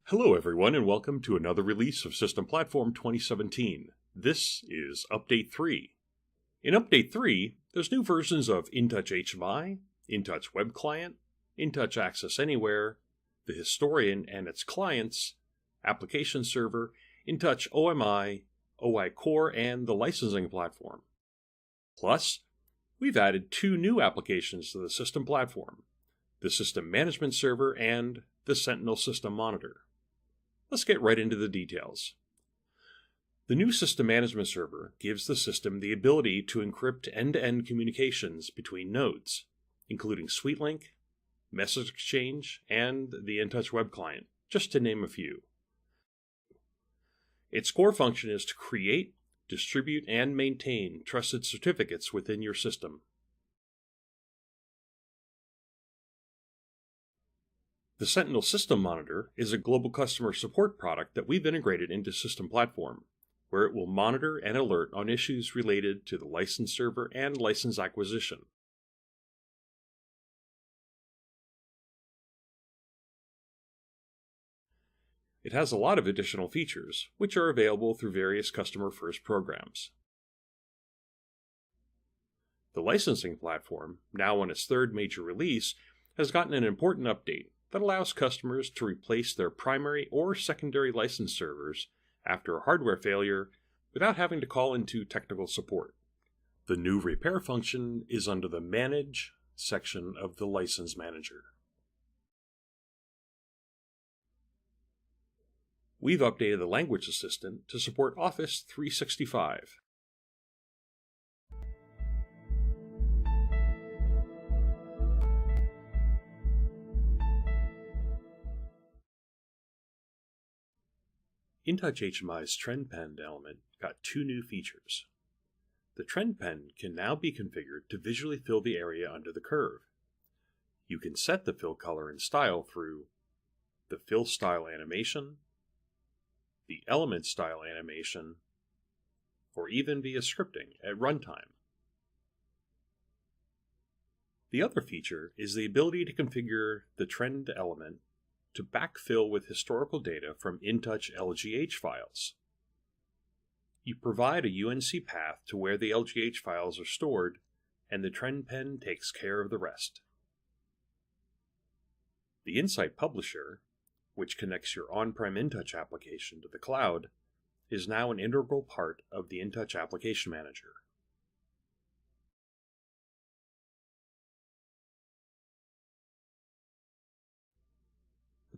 Hello everyone and welcome to another release of System Platform 2017. This is Update 3. In Update 3, there's new versions of INTOUCH HMI, INTOUCH Web Client, INTOUCH Access Anywhere, the Historian and its clients, Application Server, INTOUCH OMI, OI Core, and the licensing platform. Plus, we've added two new applications to the System Platform, the System Management Server and the Sentinel System Monitor. Let's get right into the details. The new System Management Server gives the system the ability to encrypt end-to-end communications between nodes, including SuiteLink, Message Exchange, and the INTOUCH Web Client, just to name a few. Its core function is to create, distribute, and maintain trusted certificates within your system. The Sentinel System Monitor is a global customer support product that we've integrated into System Platform, where it will monitor and alert on issues related to the license server and license acquisition. It has a lot of additional features, which are available through various customer-first programs. The licensing platform, now on its third major release, has gotten an important update that allows customers to replace their primary or secondary license servers after a hardware failure without having to call into technical support. The new repair function is under the Manage section of the License Manager. We've updated the Language Assistant to support Office 365. INTOUCH HMI's Trend Pen element got two new features. The Trend Pen can now be configured to visually fill the area under the curve. You can set the fill color and style through the Fill Style animation, the Element Style animation, or even via scripting at runtime. The other feature is the ability to configure the trend element to backfill with historical data from INTOUCH LGH files. You provide a UNC path to where the LGH files are stored, and the Trend Pen takes care of the rest. The Insight Publisher, which connects your on-prem INTOUCH application to the cloud, is now an integral part of the INTOUCH Application Manager.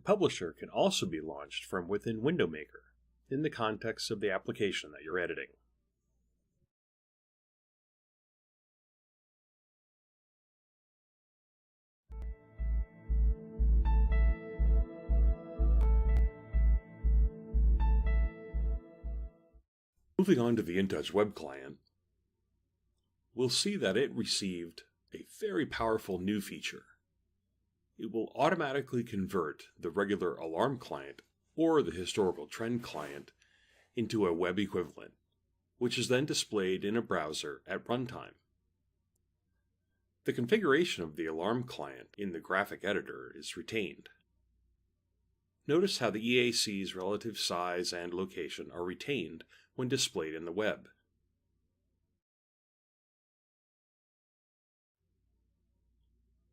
The Publisher can also be launched from within Window Maker in the context of the application that you're editing. Moving on to the INTOUCH Web Client, we'll see that it received a very powerful new feature. It will automatically convert the regular alarm client or the historical trend client into a web equivalent, which is then displayed in a browser at runtime. The configuration of the alarm client in the graphic editor is retained. Notice how the EAC's relative size and location are retained when displayed in the web.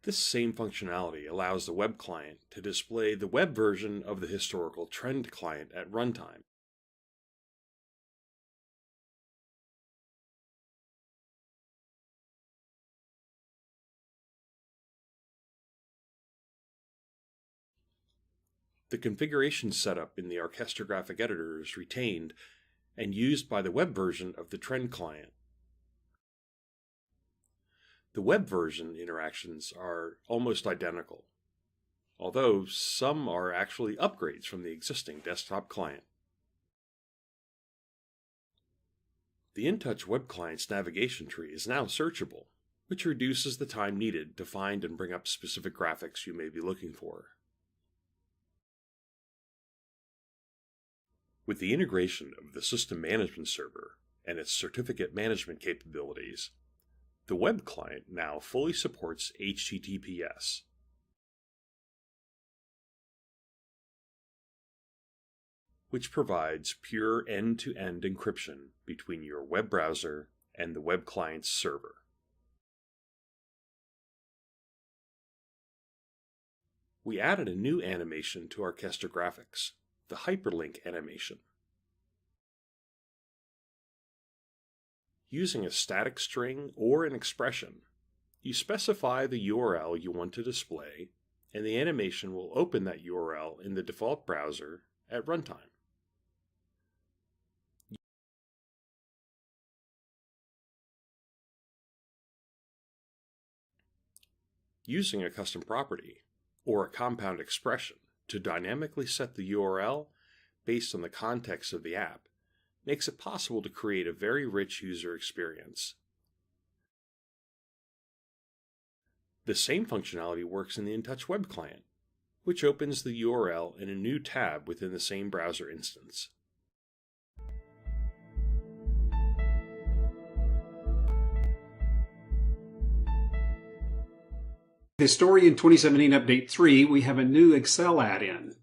This same functionality allows the web client to display the web version of the historical trend client at runtime. The configuration setup in the Orchestra graphic editor is retained and used by the web version of the trend client. The web version interactions are almost identical, although some are actually upgrades from the existing desktop client. The INTOUCH Web Client's navigation tree is now searchable, which reduces the time needed to find and bring up specific graphics you may be looking for. With the integration of the System Management Server and its certificate management capabilities, the web client now fully supports HTTPS. which provides pure end-to-end encryption between your web browser and the web client's server. We added a new animation to our Orchestra graphics, the hyperlink animation. Using a static string or an expression, you specify the URL you want to display, and the animation will open that URL in the default browser at runtime. Using a custom property or a compound expression to dynamically set the URL based on the context of the app makes it possible to create a very rich user experience. The same functionality works in the INTOUCH web client, which opens the URL in a new tab within the same browser instance. Historian 2017 Update 3, we have a new Excel add-in.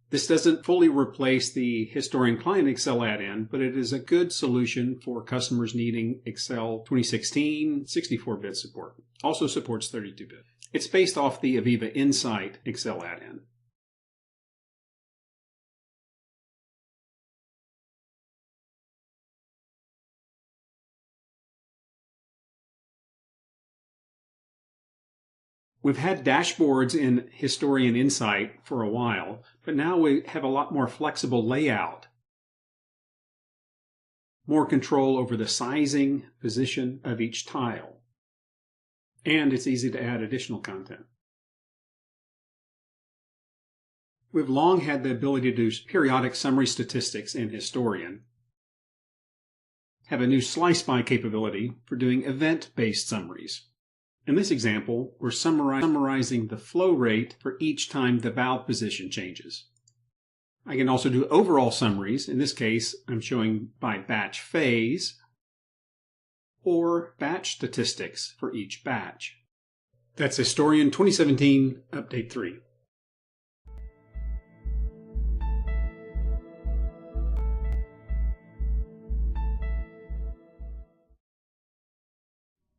This doesn't fully replace the Historian Client Excel add-in, but it is a good solution for customers needing Excel 2016 64-bit support. Also supports 32-bit. It's based off the AVEVA Insight Excel add-in. We've had dashboards in Historian Insight for a while, but now we have a lot more flexible layout, more control over the sizing, position of each tile, and it's easy to add additional content. We've long had the ability to do periodic summary statistics in Historian, have a new slice by capability for doing event-based summaries. In this example, we're summarizing the flow rate for each time the valve position changes. I can also do overall summaries. In this case, I'm showing by batch phase or batch statistics for each batch. That's Historian 2017 Update 3.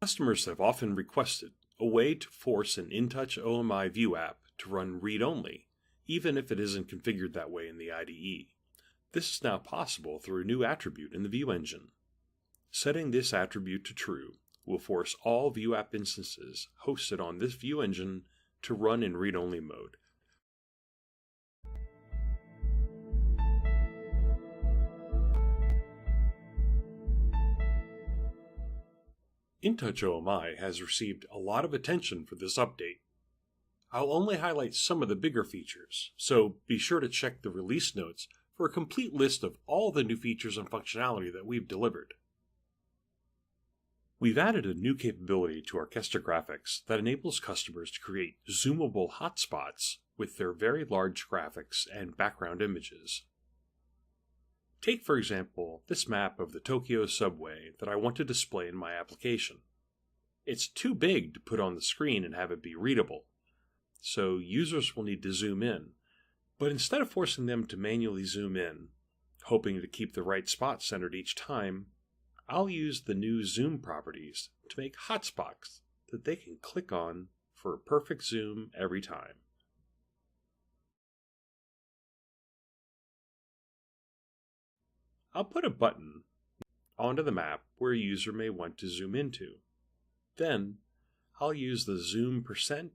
Customers have often requested a way to force an INTOUCH OMI View app to run read-only, even if it isn't configured that way in the IDE. This is now possible through a new attribute in the View engine. Setting this attribute to true will force all View app instances hosted on this View engine to run in read-only mode. INTOUCH OMI has received a lot of attention for this update. I'll only highlight some of the bigger features, so be sure to check the release notes for a complete list of all the new features and functionality that we've delivered. We've added a new capability to Orchestra graphics that enables customers to create zoomable hotspots with their very large graphics and background images. Take, for example, this map of the Tokyo subway that I want to display in my application. It's too big to put on the screen and have it be readable, so users will need to zoom in. But instead of forcing them to manually zoom in, hoping to keep the right spot centered each time, I'll use the new zoom properties to make hotspots that they can click on for a perfect zoom every time. I'll put a button onto the map where a user may want to zoom into. Then, I'll use the zoom %,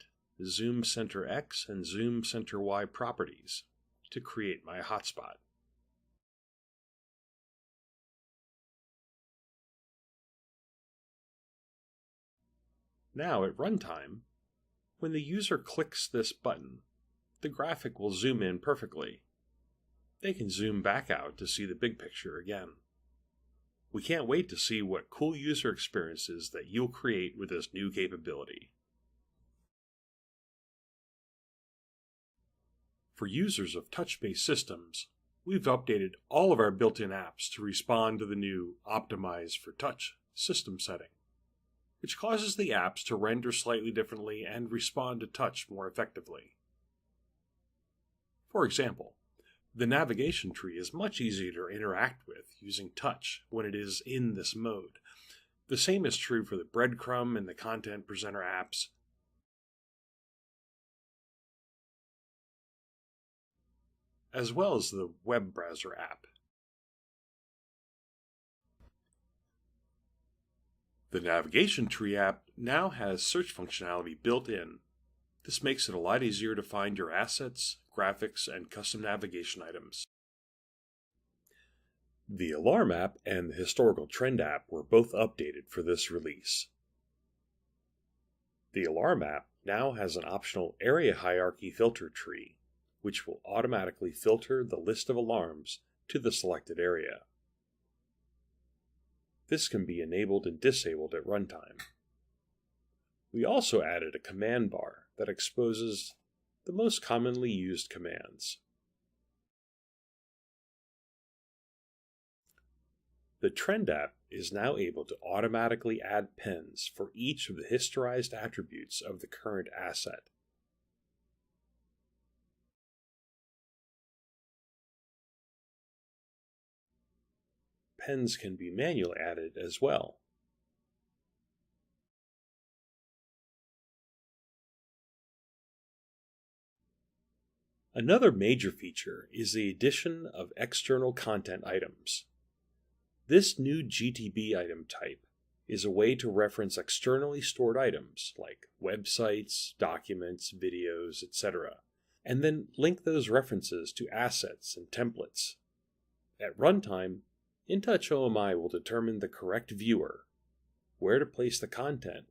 zoom center X, and zoom center Y properties to create my hotspot. Now at runtime, when the user clicks this button, the graphic will zoom in perfectly. They can zoom back out to see the big picture again. We can't wait to see what cool user experiences that you'll create with this new capability. For users of touch-based systems, we've updated all of our built-in apps to respond to the new Optimize for Touch system setting, which causes the apps to render slightly differently and respond to touch more effectively. For example, The navigation tree is much easier to interact with using touch when it is in this mode. The same is true for the breadcrumb and the content presenter apps. As well as the web browser app. The navigation tree app now has search functionality built in. This makes it a lot easier to find your assets, graphics, and custom navigation items. The Alarm app and the Historical Trend app were both updated for this release. The Alarm app now has an optional area hierarchy filter tree, which will automatically filter the list of alarms to the selected area. This can be enabled and disabled at runtime. We also added a command bar that exposes the most commonly used commands. The Trend app is now able to automatically add pens for each of the historized attributes of the current asset. Pens can be manually added as well. Another major feature is the addition of external content items. This new GTB item type is a way to reference externally stored items like websites, documents, videos, etc., and then link those references to assets and templates. At runtime, INTOUCH OMI will determine the correct viewer, where to place the content,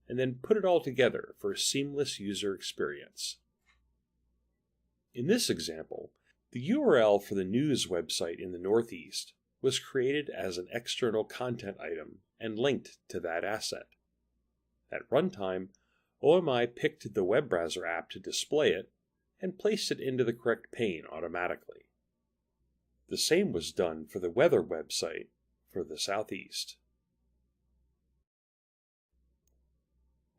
and then put it all together for a seamless user experience. In this example, the URL for the news website in the Northeast was created as an external content item and linked to that asset. At runtime, OMI picked the web browser app to display it and placed it into the correct pane automatically. The same was done for the weather website for the Southeast.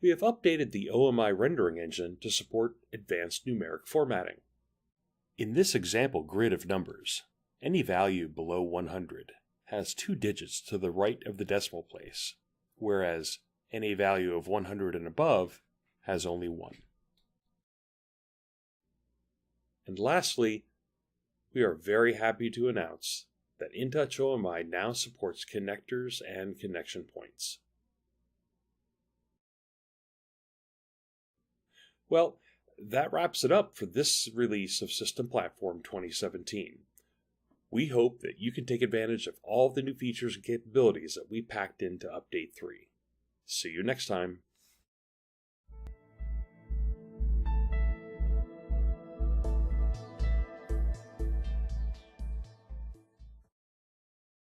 We have updated the OMI rendering engine to support advanced numeric formatting. In this example grid of numbers, any value below 100 has 2 digits to the right of the decimal place, whereas any value of 100 and above has only 1. And lastly, we are very happy to announce that INTOUCH OMI now supports connectors and connection points. Well, that wraps it up for this release of System Platform 2017. We hope that you can take advantage of all the new features and capabilities that we packed into Update 3. See you next time.